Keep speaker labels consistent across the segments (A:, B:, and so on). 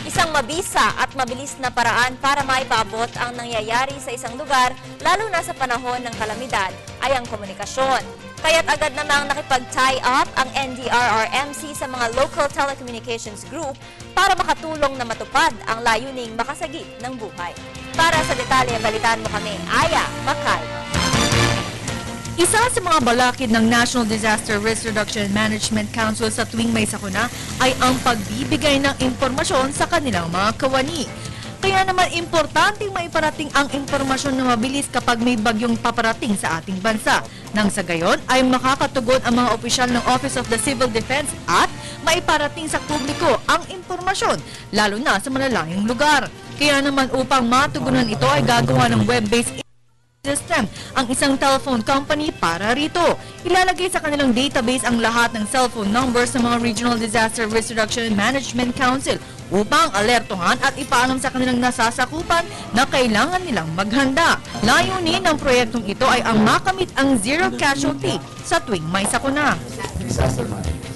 A: Isang mabisa at mabilis na paraan para maipaabot ang nangyayari sa isang lugar, lalo na sa panahon ng kalamidad, ay ang komunikasyon. Kaya't agad namang nakipag-tie up ang NDRRMC sa mga local telecommunications group para makatulong na matupad ang layuning makasagip ng buhay. Para sa detalye, balitaan mo kami, Aya Makal.
B: Isa sa mga balakid ng National Disaster Risk Reduction and Management Council sa tuwing may sakuna ay ang pagbibigay ng impormasyon sa kanilang mga kawani. Kaya naman importanteng maiparating ang impormasyon na mabilis kapag may bagyong paparating sa ating bansa. Nang sa gayon ay makakatugon ang mga opisyal ng Office of the Civil Defense at maiparating sa publiko ang impormasyon, lalo na sa malalayong lugar. Kaya naman upang matugunan ito ay gagawa ng web-based system ang isang telephone company para rito. Ilalagay sa kanilang database ang lahat ng cellphone numbers ng mga Regional Disaster Risk Reduction and Management Council upang alertuhan at ipaalam sa kanilang nasasakupan na kailangan nilang maghanda. Layunin ng proyektong ito ay ang makamit ang zero casualty sa tuwing may sakuna.
C: Disaster management.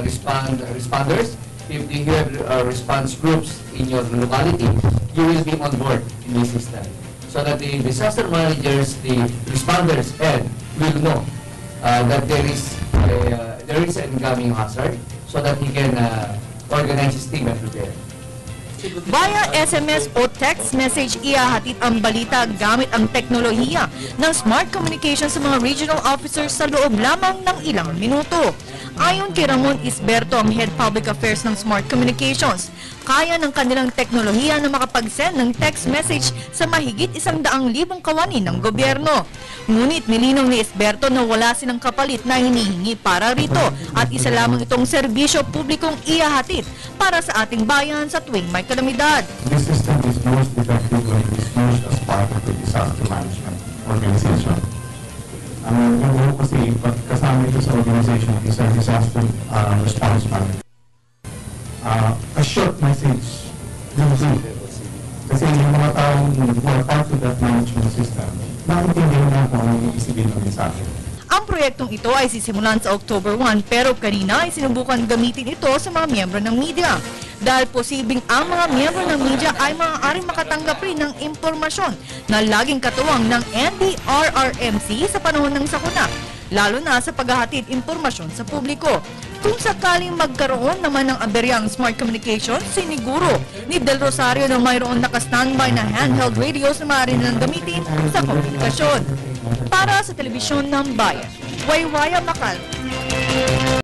C: Responders, if you have response groups in your locality, you will be on board in this system. So that the disaster managers, the responders, and will know that there is an incoming hazard so that he can organize his team and prepare.
B: Via SMS o text message, ihahatid ang balita gamit ang teknolohiya ng smart communication sa mga regional officers sa loob lamang ng ilang minuto. Ayon kay Ramon Isberto, ang Head Public Affairs ng Smart Communications, kaya ng kanilang teknolohiya na makapag-send ng text message sa mahigit 100,000 kawani ng gobyerno. Ngunit nilinaw ni Isberto na wala silang kapalit na hinihingi para rito at isa lamang itong serbisyo publikong ihahatid para sa ating bayan sa tuwing may kalamidad.
D: This system is most effective when it is used as part of the disaster management organization. Yung kasi kasama ito sa organization is a disaster response management. A short message will do. Kasi yung mga taong who are part of that management system, naintindihan na kung ano yung isipin ng mensahe.
B: Ang proyektong ito ay sisimulan sa October 1 pero kanina ay sinubukan gamitin ito sa mga miyembro ng media. Dahil posibleng ang mga miyembro ng media ay maaaring makatanggap rin ng impormasyon na laging katuwang ng NDRRMC sa panahon ng sakuna, lalo na sa paghahatid impormasyon sa publiko. Kung sakaling magkaroon naman ng aberyang smart communication, siniguro ni Del Rosario na mayroon naka-standby na handheld radios na maaari nilang gamitin sa komunikasyon. Para sa Telebisyon ng Bayan, Waywaya Makal.